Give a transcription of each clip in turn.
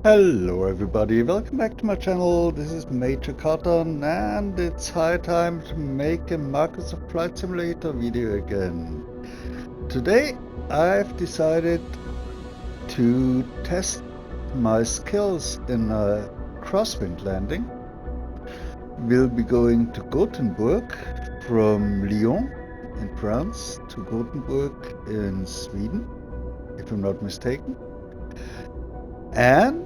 Hello everybody, welcome back to my channel. This is Major Cotton and it's high time to make a Microsoft Flight Simulator video again. Today I've decided to test my skills in a crosswind landing. We'll be going to Gothenburg from Lyon in France to Gothenburg in Sweden, if I'm not mistaken. And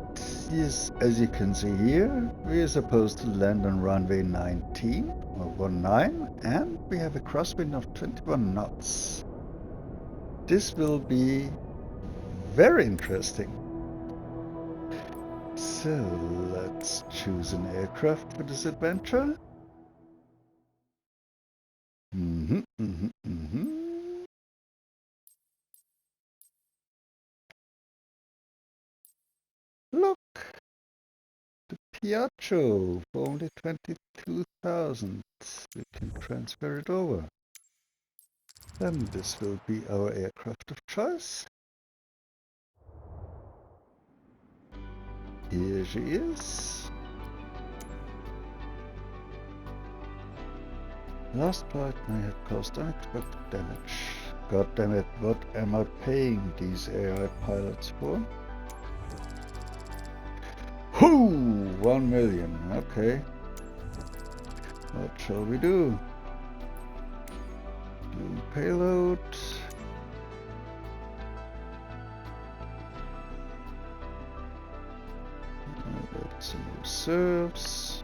yes, as you can see here, we are supposed to land on runway 19 or 19, and we have a crosswind of 21 knots. This will be very interesting. So let's choose an aircraft for this adventure. Look, the Piaggio for only 22,000. We can transfer it over. Then this will be our aircraft of choice. Here she is. Last flight may have caused unexpected damage. God damn it, what am I paying these AI pilots for? Whoo! 1 million, okay. What shall we do? Do payload. Got some reserves.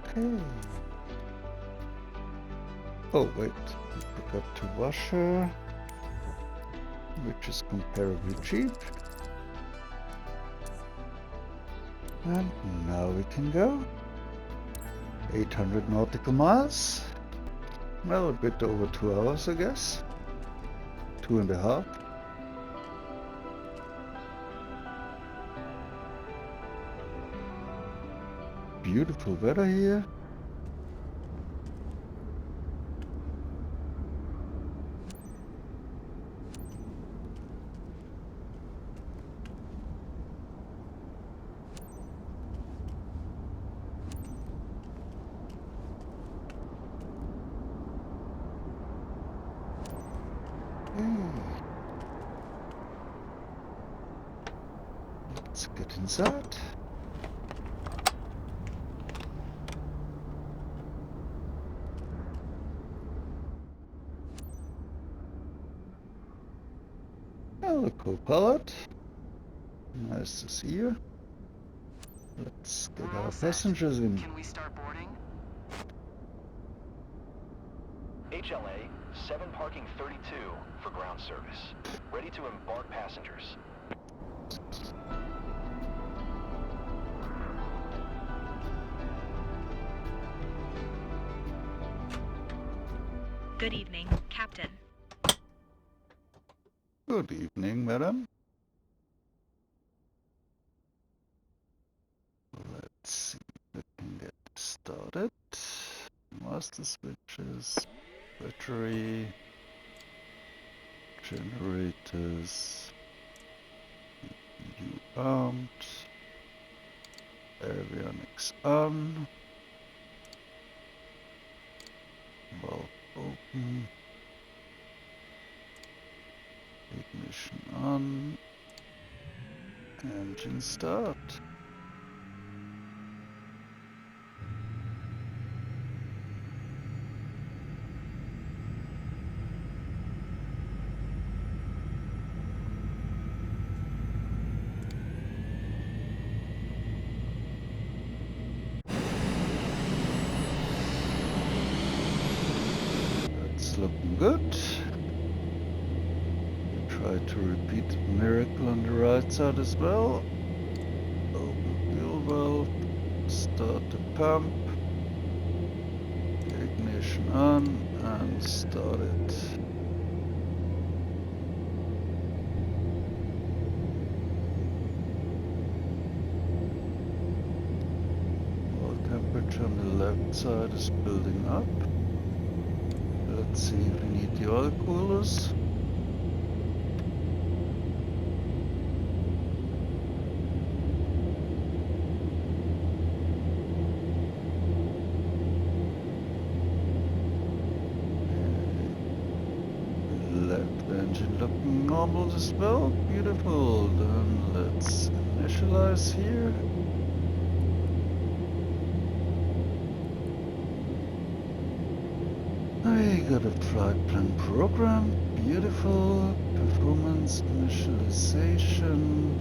Okay. Oh wait, I forgot to wash her, which is comparably cheap. And now we can go. 800 nautical miles. Well, a bit over 2 hours, I guess. 2.5. Beautiful weather here. Let's get inside. Hello, co-pilot. Nice to see you. Let's get our passengers in. Can we start boarding? HLA 7 parking 32 for ground service. Ready to embark passengers. Good evening, Captain. Good evening, madam. Let's see if we can get started. Master switches, battery, generators, CPU armed, avionics on, valve open, ignition on, engine start. Looking good. Try to repeat the miracle on the right side as well. Open fuel valve, start the pump, ignition on, and start it. Oil temperature temperature on the left side is building up. Let's see if we need the oil coolers. Left engine looking normal as well. Beautiful. Then let's initialize here. I got a flight plan program. Beautiful. Performance initialization.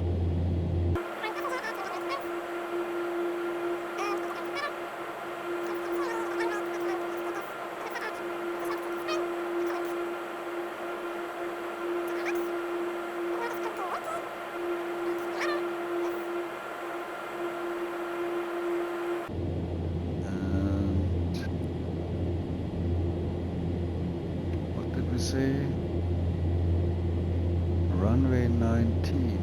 Say runway 19.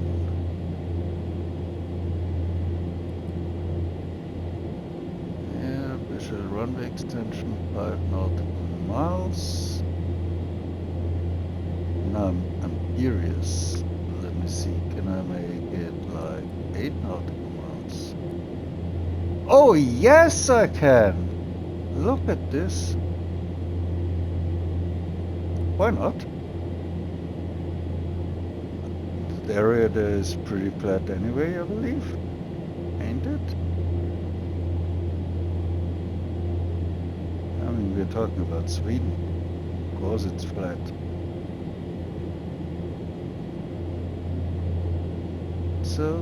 Yeah, visual runway extension 5 nautical miles. Now I'm curious. Let me see, can I make it like 8 nautical miles? Oh yes I can! Look at this. Why not? The area there is pretty flat anyway, I believe. Ain't it? I mean, we're talking about Sweden. Of course it's flat. So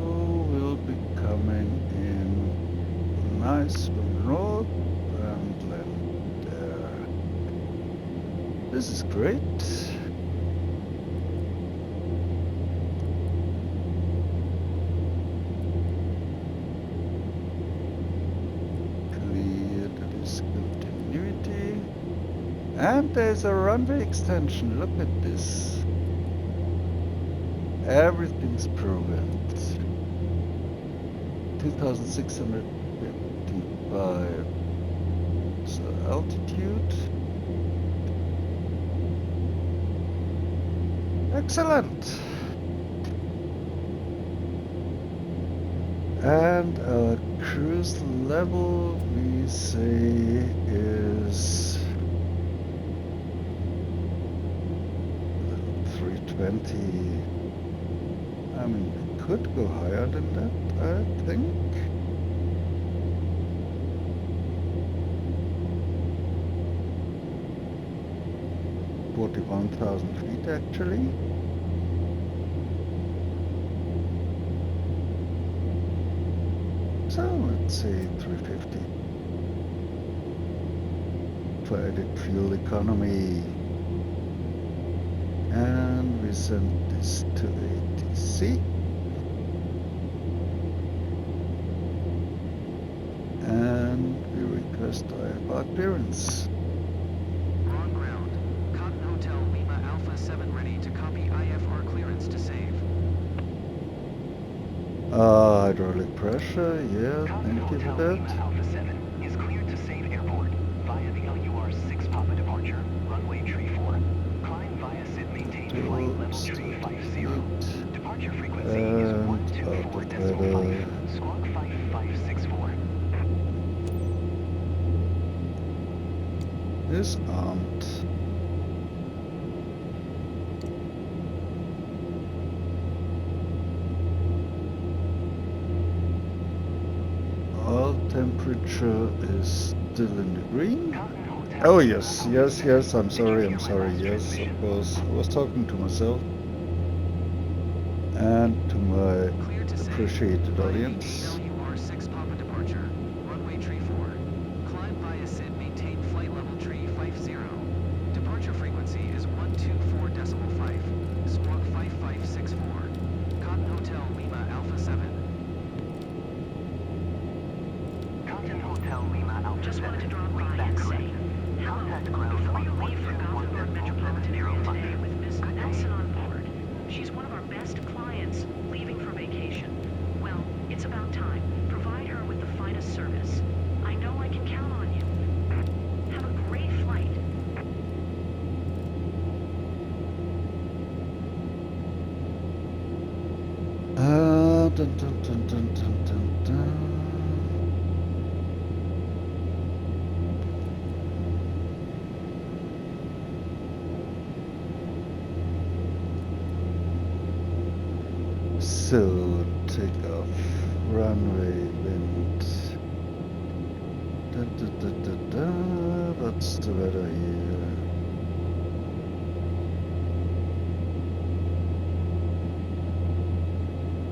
we'll be coming in nice from north and land there. This is great. Clear the discontinuity. And there's a runway extension. Look at this. Everything's programmed. 2655. So altitude. Excellent. And our cruise level we say is 320. I mean, we could go higher than that, I think. $41,000 feet actually. So let's say 350 for added fuel economy. And we send this to ATC. And we request IFR clearance. On ground. Cotton Hotel Lima Alpha 7 ready to copy IFR clearance to save. Hydraulic pressure, yeah, Cotton thank you for Hotel that. Lima Alpha 7 is cleared to save airport via the LUR 6 Papa departure, runway tree 4. Climb via SID maintain flight level 350. Departure frequency is 124.5, squawk 5564. Is armed. Oil temperature is still in the green. Oh yes, yes, yes, I'm sorry, yes, of course. I was talking to myself and to my appreciated audience. LUR 6 Papa departure, runway tree 4. Climb via SID maintain flight level tree 50. Departure frequency is 124.5, squawk 5564. Cotton Hotel Lima Alpha 7. Cotton Hotel Lima Alpha Just 7. wanted to drop by and say hello. Before you leave for Gothenburg metropolitan area today with Miss Nelson on board. She's one of our best clients leaving for vacation. Well, it's about time. Provide her with the finest service. I know I can runway wind. What's the weather here?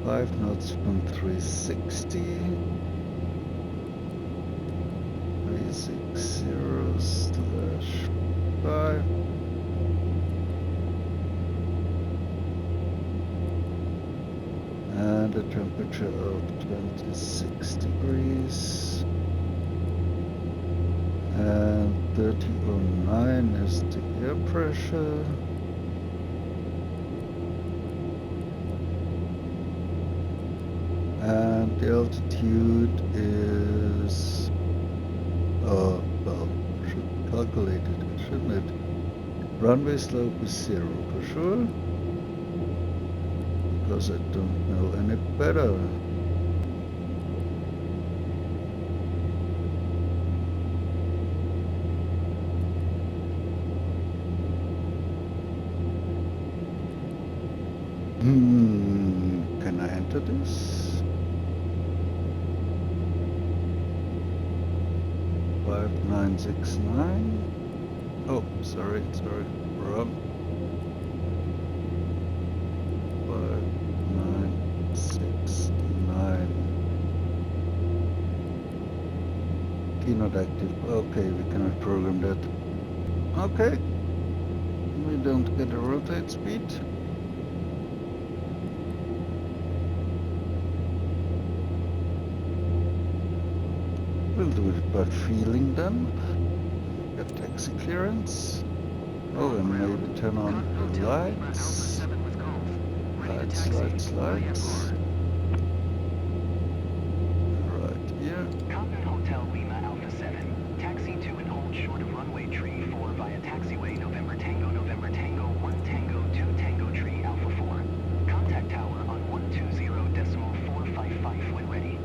Five knots from 360. 360/5. And a temperature of 26 degrees. And 3009 is the air pressure. And the altitude is, oh, well, should calculate it, shouldn't it? Runway slope is 0 for sure, because I don't know any better. Can I enter this? 5969. Oh, sorry, wrong. 5969. Key not active. Okay, we cannot program that. Okay. We don't get a rotate speed. We'll do it by feeling then. Get taxi clearance. Oh, and maybe turn on the lights. Lights. Right here. Continent Hotel Lima Alpha 7. Taxi to and hold short of runway tree 4 via taxiway November Tango 1 Tango 2 Tango tree Alpha 4. Contact tower on 120.455 when ready.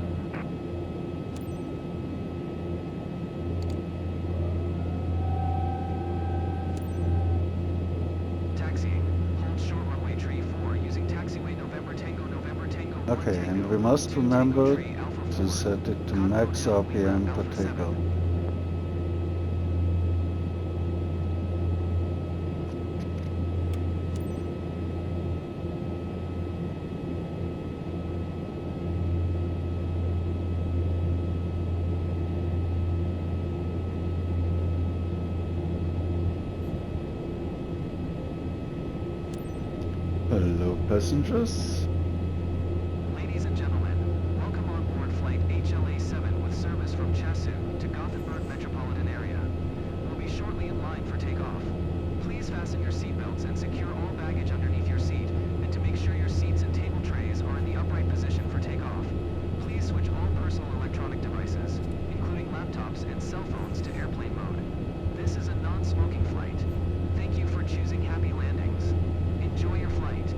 Okay, and we must remember to set it to max RPM per takeoff. Hello, passengers. Ladies and gentlemen, welcome on board flight HLA-7 with service from Chasu to Gothenburg metropolitan area. We'll be shortly in line for takeoff. Please fasten your seatbelts and secure all baggage underneath your seat, and to make sure your seats and table trays are in the upright position for takeoff. Please switch all personal electronic devices, including laptops and cell phones, to airplane mode. This is a non-smoking flight. Thank you for choosing Happy Landings. Enjoy your flight.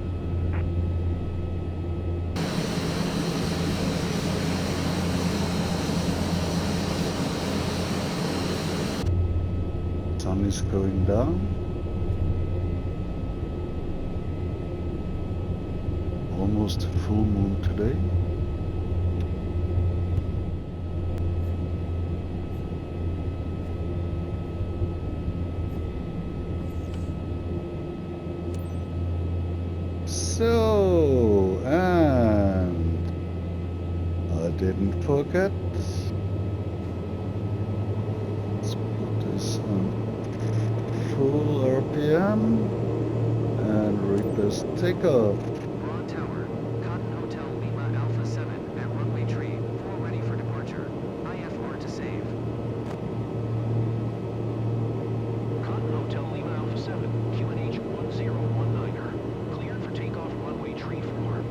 Sun is going down. Almost a full moon today. So, and I didn't forget. Let's put this on full RPM and request takeoff. Broad Tower, Cotton Hotel Lima Alpha 7 at runway tree 4 ready for departure. IFR to save. Cotton Hotel Lima Alpha 7, QNH 1019er. Cleared for takeoff runway tree 4.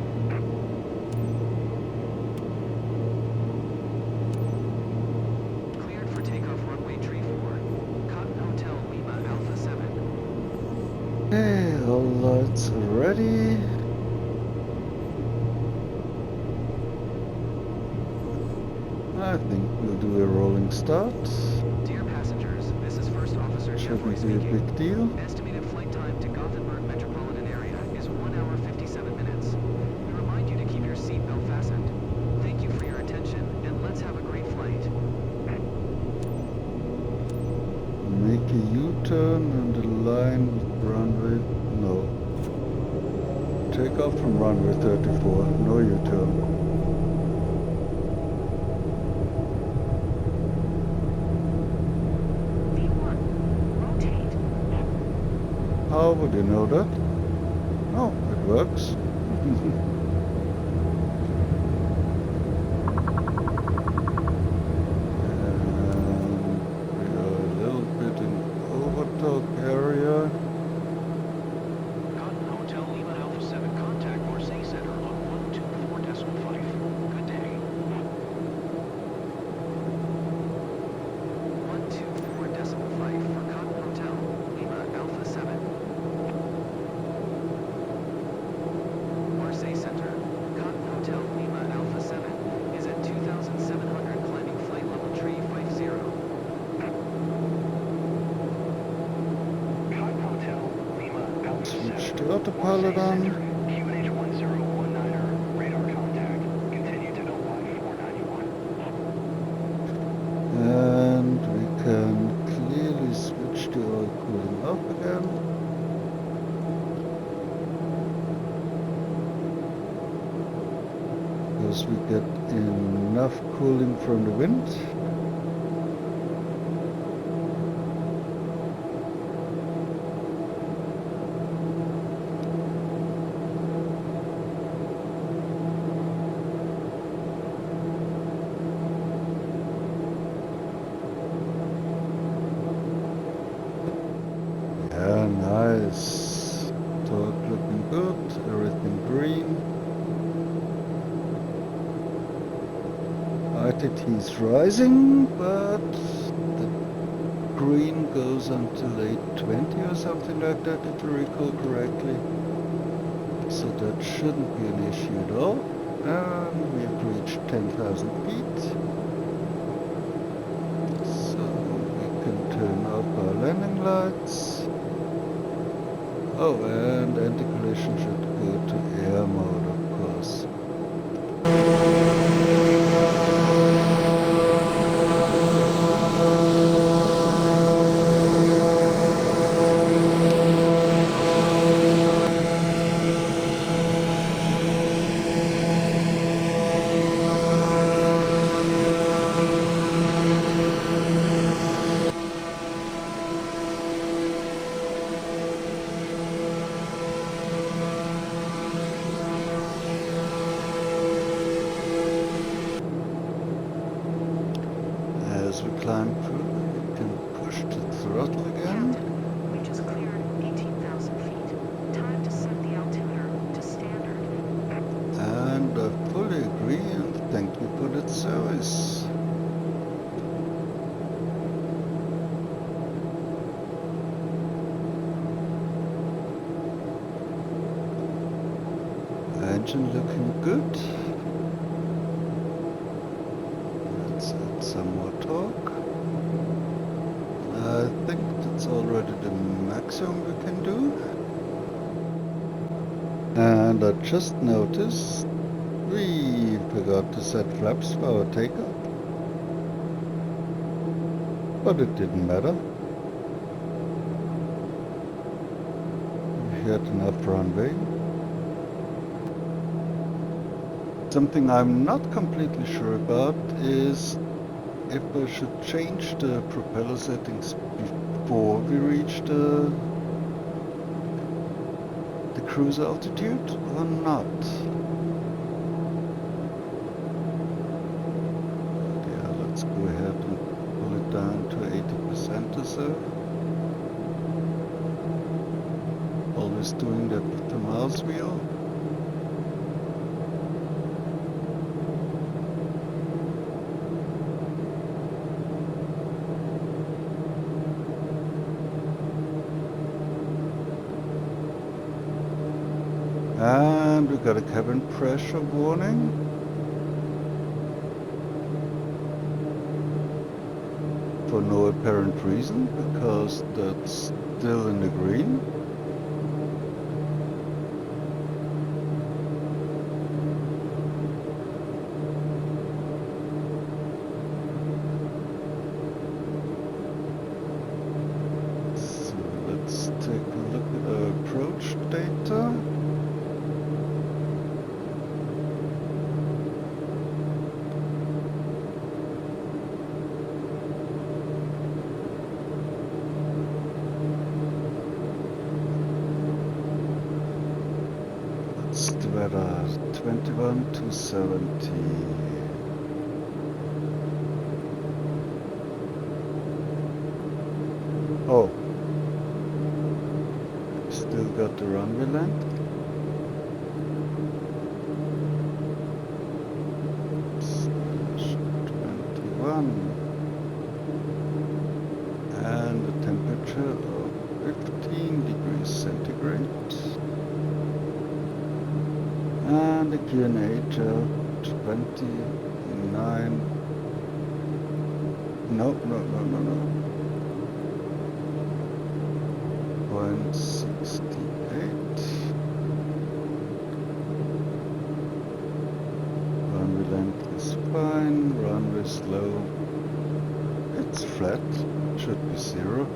Cleared for takeoff runway tree 4. Cotton Hotel Lima Alpha 7. Okay, all lights are ready. I think we'll do a rolling start. Dear passengers, this is First Officer Jeffrey Shouldn't be a speaking. big deal. Estimated flight time to Gothenburg metropolitan area is 1 hour 57 minutes. We remind you to keep your seatbelt fastened. Thank you for make a U-turn and align with runway. No. Take off from runway 34. No U-turn. V1, rotate. How would you know that? No, it works. Cotton Hotel Lima Alpha 7, contact Marseille Center on 124.5. Good day. 124.5 for Cotton Hotel, Lima Alpha 7. Marseille Center, Cotton Hotel Lima Alpha 7 is at 2,700 climbing flight level tree 50. Cotton Hotel, Lima Alpha 7. Switch the autopilot on. QNH 1019er, radar contact. Continue to LY 491. And we can clearly switch the oil cooling off again. Because we get enough cooling from the wind. Yeah, nice. Torque looking good, everything green. ITT is rising, but the green goes until 820 or something like that, if I recall correctly. So that shouldn't be an issue at all. And we've reached 10,000 feet. So we can turn off our landing lights. Oh, and anti-collision should go to air mode, of course. As we climb through, we can push the throttle again. Captain, we just cleared 18,000 feet. Time to set the altimeter to standard. And I fully agree and thank you for that service. Engine looking good. Let's add some more torque. I think that's already the maximum we can do. And I just noticed we forgot to set flaps for our takeoff. But it didn't matter. We had enough runway. Something I'm not completely sure about is if I should change the propeller settings before we reach the cruise altitude or not. Yeah, let's go ahead and pull it down to 80% or so. Always doing that with the mouse wheel. And we got a cabin pressure warning. For no apparent reason, because that's still in the green. radar, 21 to 70. Oh, still got the runway length. 21. And a temperature of 15 degrees centigrade. And a QNH of 29. No. 0.68. Runway length is fine. Runway slow. It's flat. Should be 0.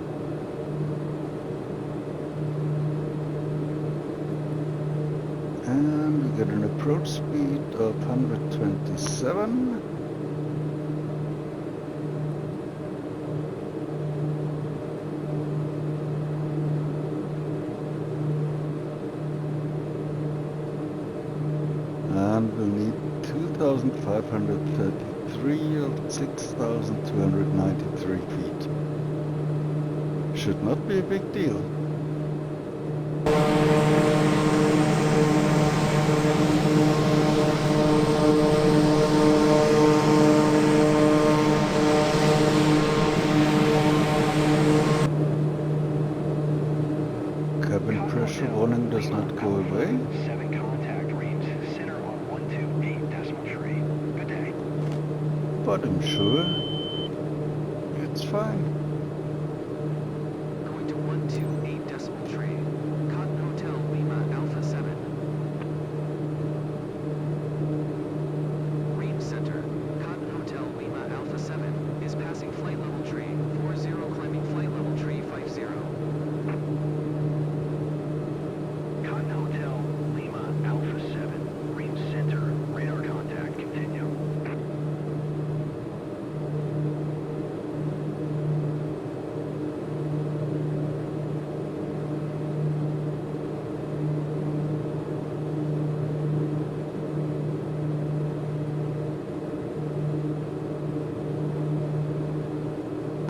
And we get an approach speed of 127. And we'll need 2,533 of 6,293 feet. Should not be a big deal. Cabin pressure warning does not go away. 7 contact range, center on 128.3. Good day. But I'm sure it's fine. Going to 128.3. Cotton Hotel Lima Alpha 7. Range center. Cotton Hotel Lima Alpha 7 is passing flight level tree 40, climbing flight level tree 50. Cotton Hotel, Lima, Alpha 7, range center, radar contact, continue.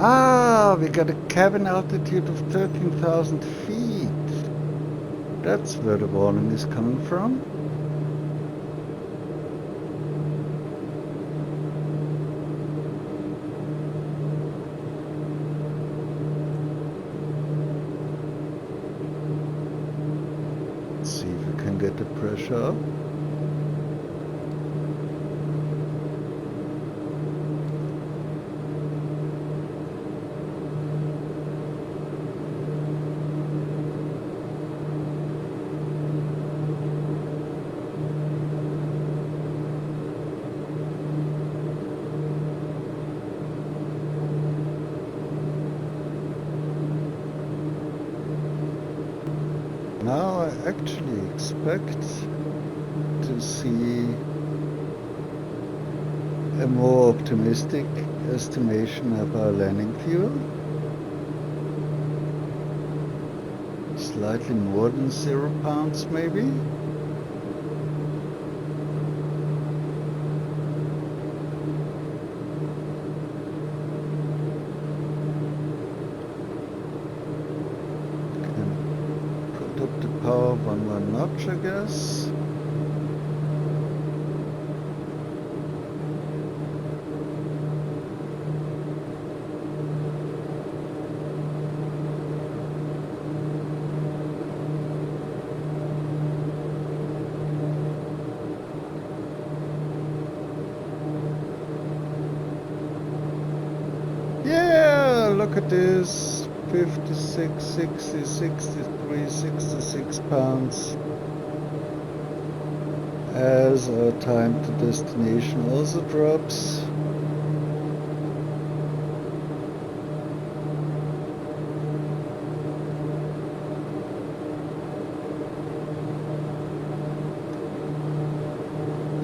Ah, we got a cabin altitude of 13,000 feet. That's where the warning is coming from. Let's see if we can get the pressure up. Now I actually expect to see a more optimistic estimation of our landing fuel. Slightly more than 0 pounds maybe. Up the power one more notch, I guess. Yeah, look at this. 56, 60, 63, 66 pounds. As our time to destination also drops.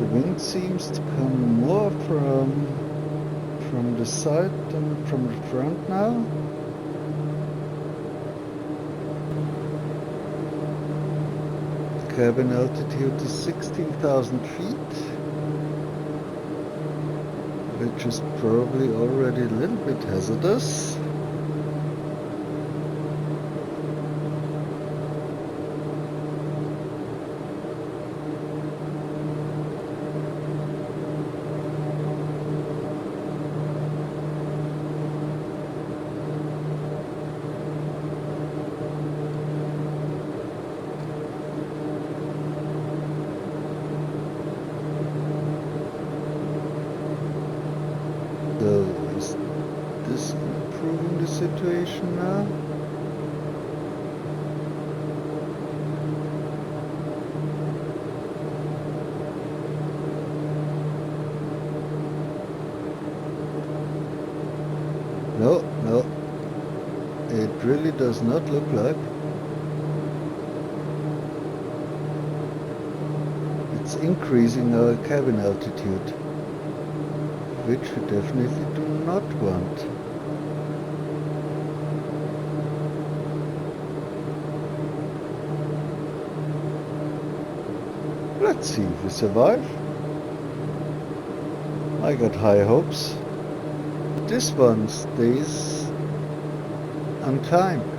The wind seems to come more from the side than from the front now. cabin altitude to 16,000 feet, which is probably already a little bit hazardous. So is this improving the situation now? No, no, it really does not look like. It's increasing our cabin altitude, which we definitely do not want. Let's see if we survive. I got high hopes. This one stays unclimbed.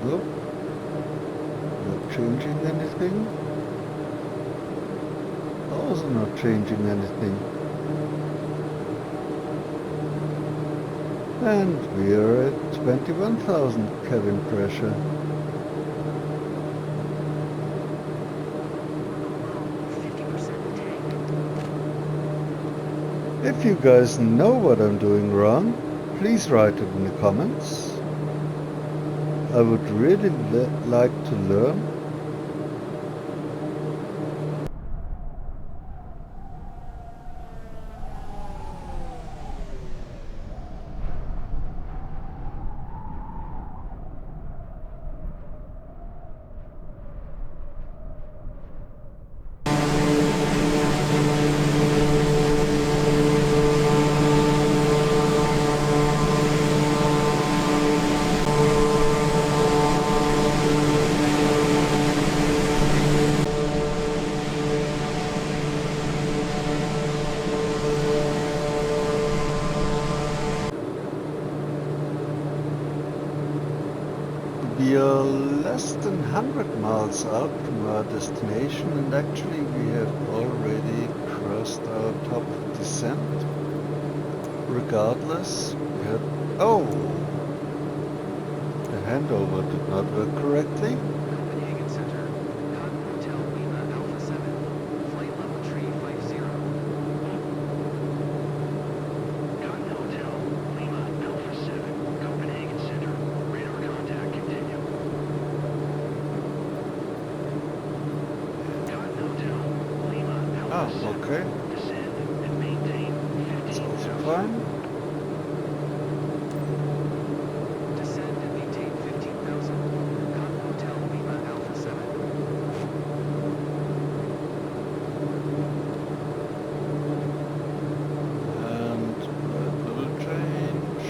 Nope. Not changing anything. Also not changing anything. And we are at 21,000 cabin pressure. If you guys know what I'm doing wrong, please write it in the comments. I would really like to learn. We are less than 100 miles out from our destination, and actually we have already crossed our top descent. Regardless, we had... Oh! The handover did not work correctly. Copenhagen Center, Cotton Hotel Lima Alpha 7, flight level tree 50. Cotton Hotel, Lima Alpha 7, Copenhagen Center. Radar contact continue. Cotton Hotel, Lima Alpha 7. Okay. Descend and maintain It's also 15,000. fine. Descend and maintain 15,000. Cotton Hotel Lima Alpha 7. And a little change.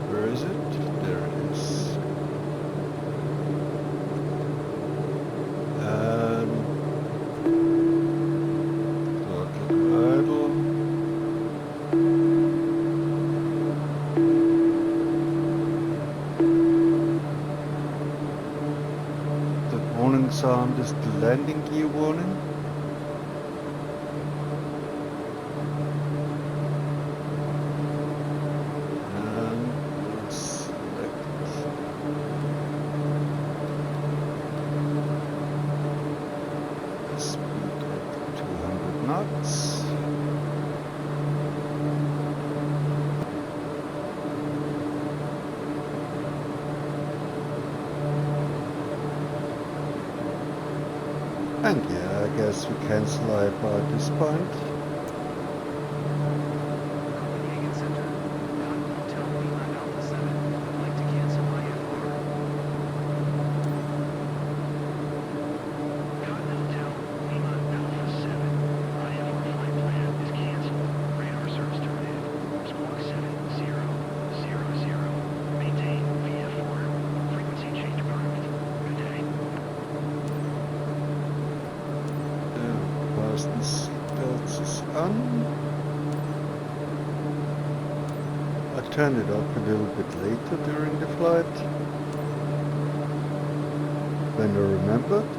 Where is it? There it is. And throttle idle. The warning sound is the landing gear warning. And we'll select the speed at 200 knots. And yeah, I guess we cancel IPA at this point. fasten seatbelts is on. I turned it off a little bit later during the flight, when I remembered.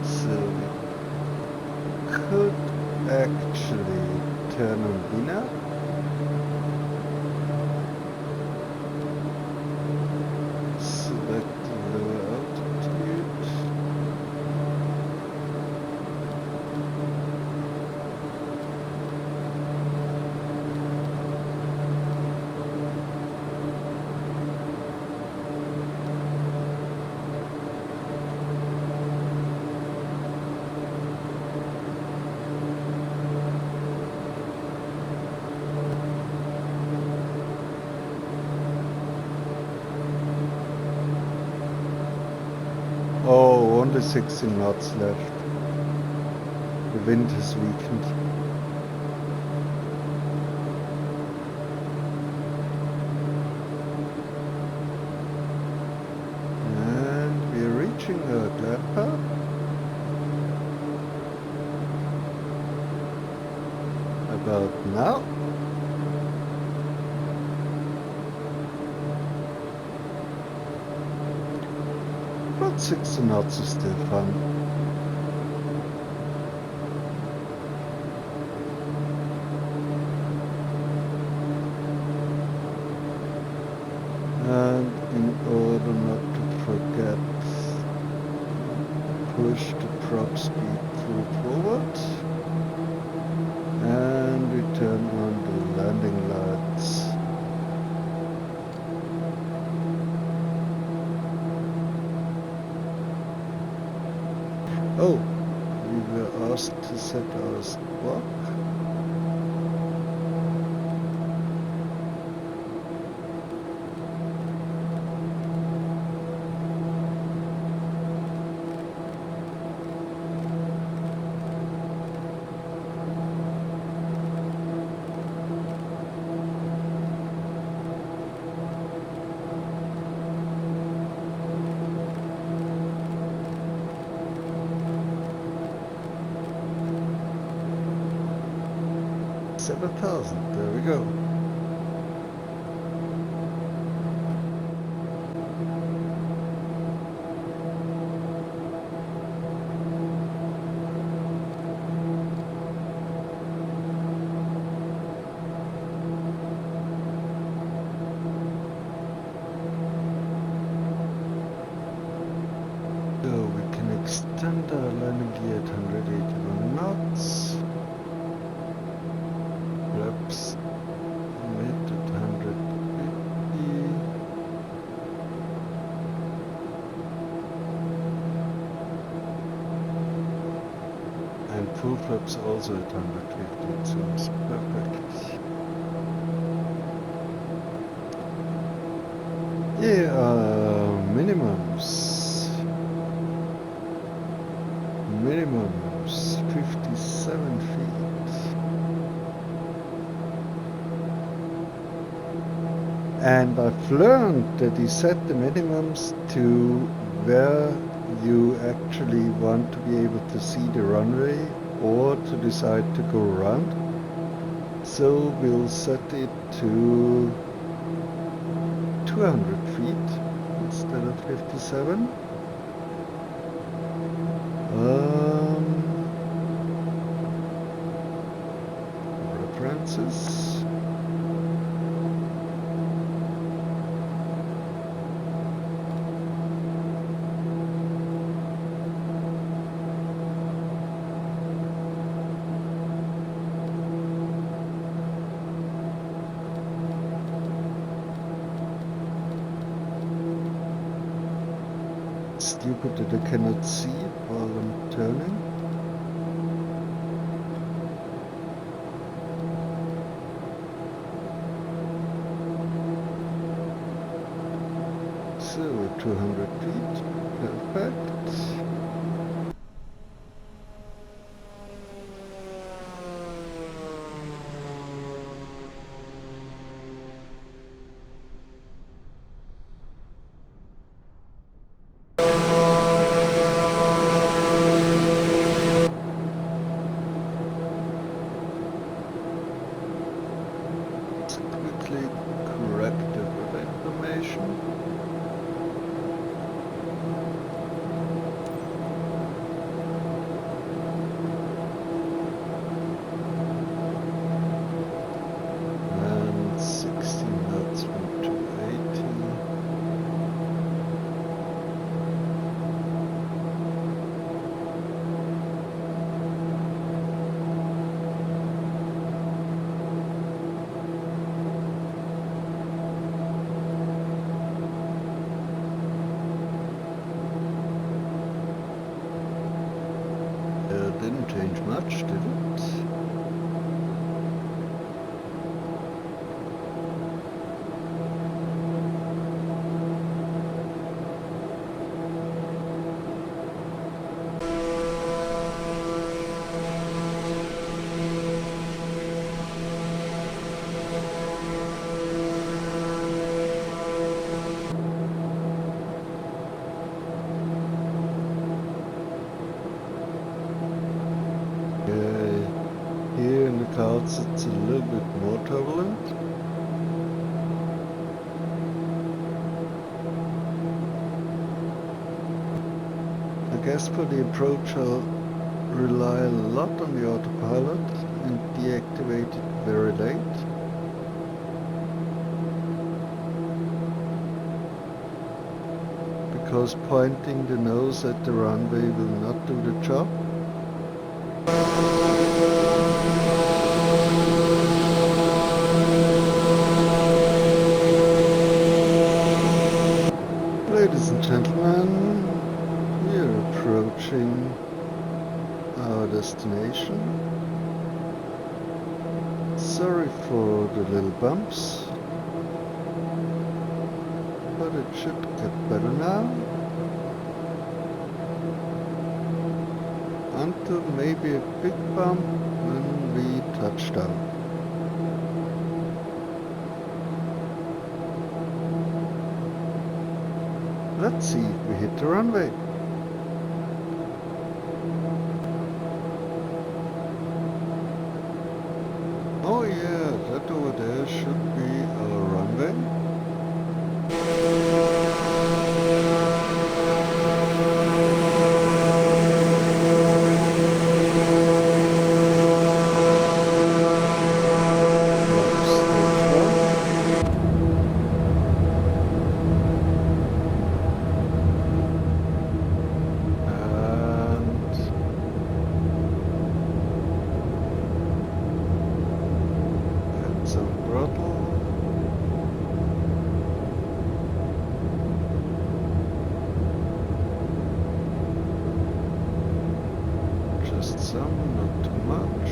So we could actually turn on Bina. Select lower altitude. Oh, only 16 knots left. The wind has weakened. And we're reaching our Gøteborg. About now. But 16 knots is still fun. And in order not to forget, push the prop speed full forward. And we turn on the landing lights. Oh, we were asked to set our squawk. There we go. So we can extend our landing gear at 181 knots. Flaps mid at 150. And full flaps also at 150. It seems perfect. Here are minimums. Minimums 57 feet. And I've learned that you set the minimums to where you actually want to be able to see the runway or to decide to go around. So we'll set it to 200 feet instead of 57. References. Stupid that I cannot see while I'm turning. So 200 feet, perfect. the corrective information. And 60 knots from 280. Didn't change much, did it? Here in the clouds it's a little bit more turbulent. I guess for the approach I'll rely a lot on the autopilot and deactivate it very late. Because pointing the nose at the runway will not do the job. Ladies and gentlemen, we are approaching our destination. Sorry for the little bumps, but it should get better now. Until maybe a big bump when we touch down. Let's see if we hit the runway. Oh yeah, that over there should be our runway. Some, not too much.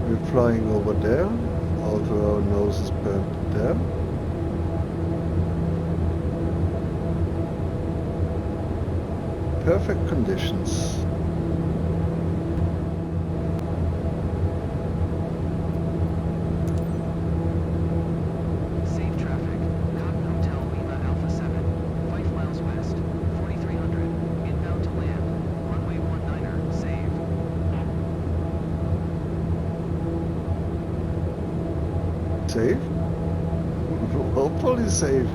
We're flying over there, although our nose is burnt there. Perfect conditions. Safe? Hopefully safe.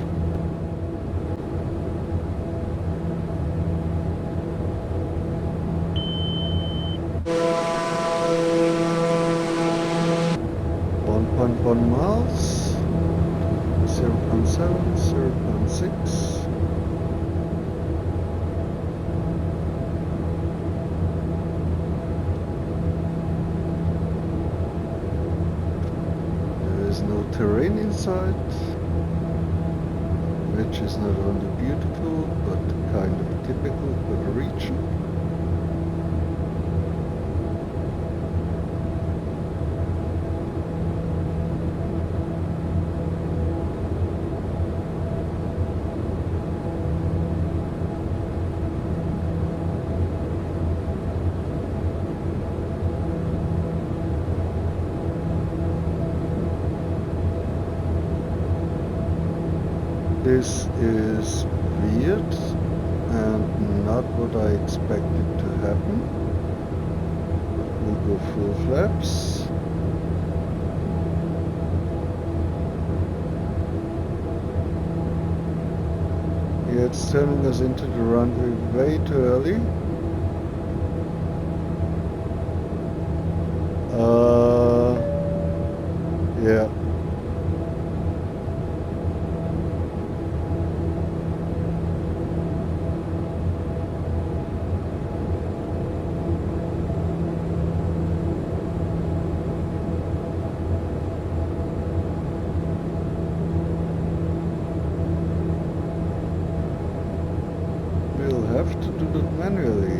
Miles, 0.7, 0.6. There is no terrain inside, which is not only beautiful but kind of typical for the region. This is weird. and not what I expected to happen. We'll go full flaps. Yeah, it's turning us into the runway way too early. Yeah. We'll have to do that manually.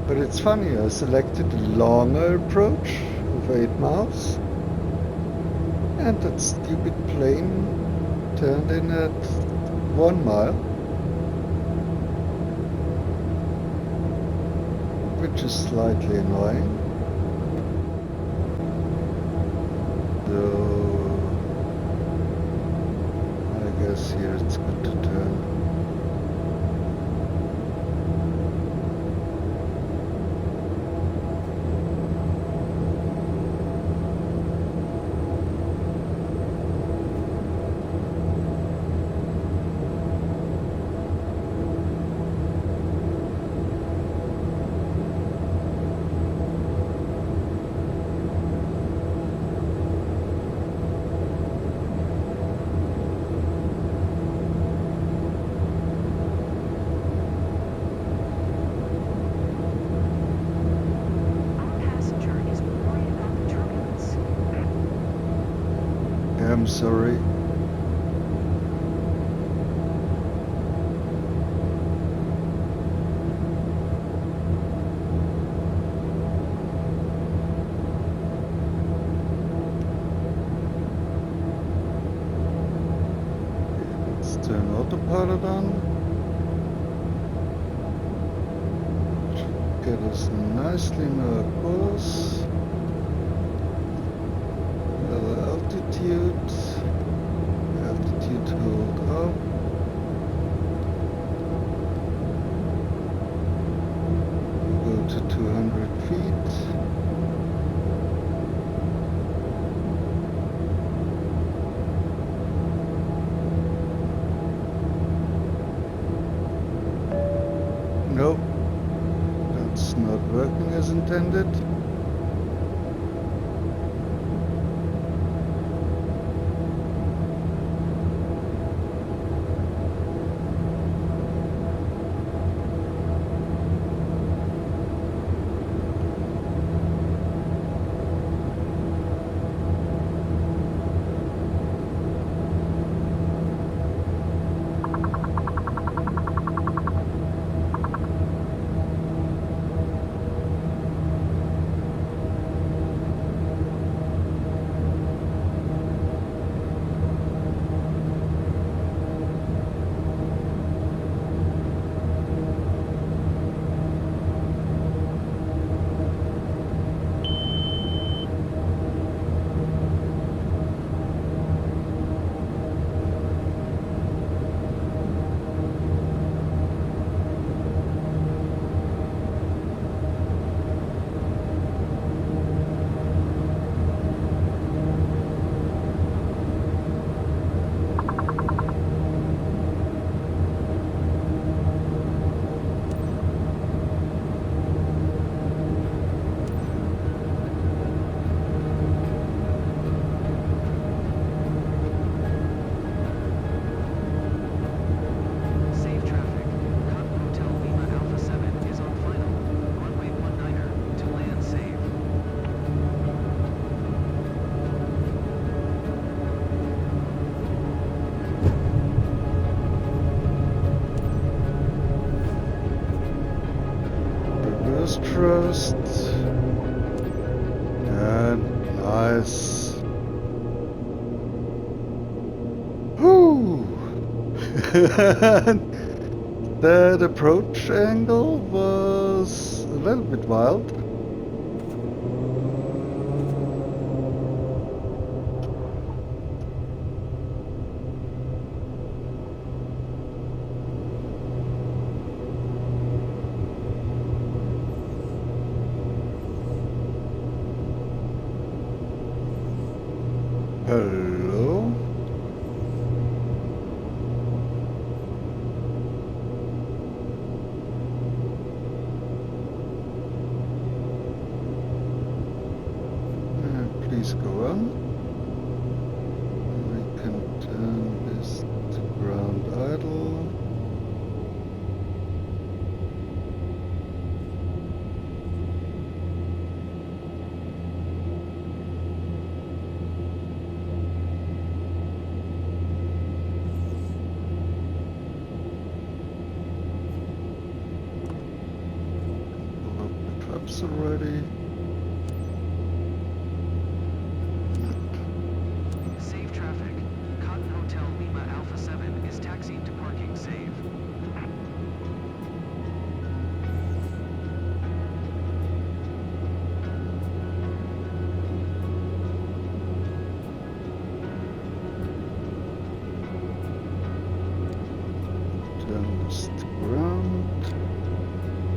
But it's funny, I selected the longer approach of 8 miles, and that stupid plane turned in at 1 mile, which is slightly annoying. Though I guess here it's good to turn. I'm sorry. Let's turn autopilot on. Get us nicely in our course. Altitude hold up. Go to 200 feet. Nope, that's not working as intended. Trust and nice. Whoo! That approach angle was a little bit wild. Hello? Please go on. We can turn this to ground idle. Already. Save traffic. Cotton Hotel Lima Alpha 7 is taxiing to parking. Save. Turn this to ground.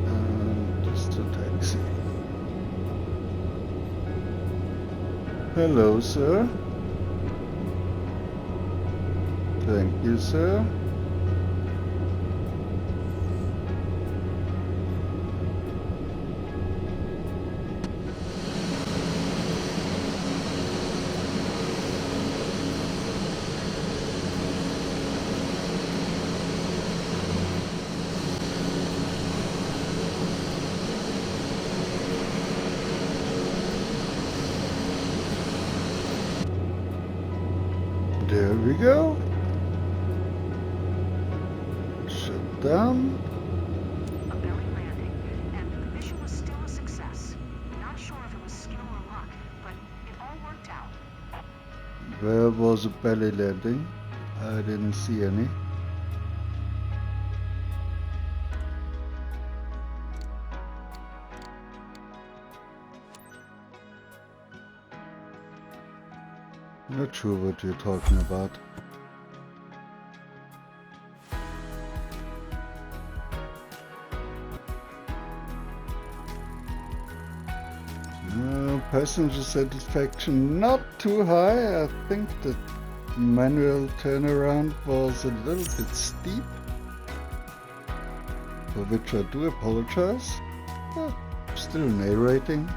And this to taxi. Hello, sir. Thank you, sir. There we go. Shut down. A belly landing, and the mission was still a success. Not sure if it was skill or luck, but it all worked out. Where was a belly landing? I didn't see any. Not sure what you're talking about. Passenger satisfaction not too high. I think the manual turnaround was a little bit steep, for which I do apologize. But still an A rating.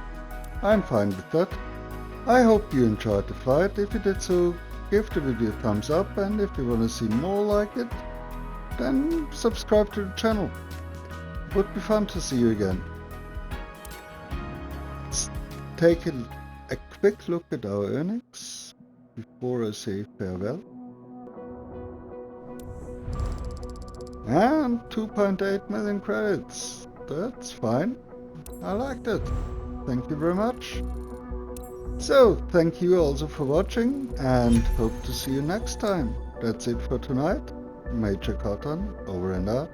I'm fine with that. I hope you enjoyed the flight. If you did so, give the video a thumbs up, and if you want to see more like it, then subscribe to the channel. Would be fun to see you again. Let's take a quick look at our earnings before I say farewell. And 2.8 million credits. That's fine. I liked it. Thank you very much. So, thank you also for watching, and hope to see you next time. That's it for tonight. Major Cotton, over and out.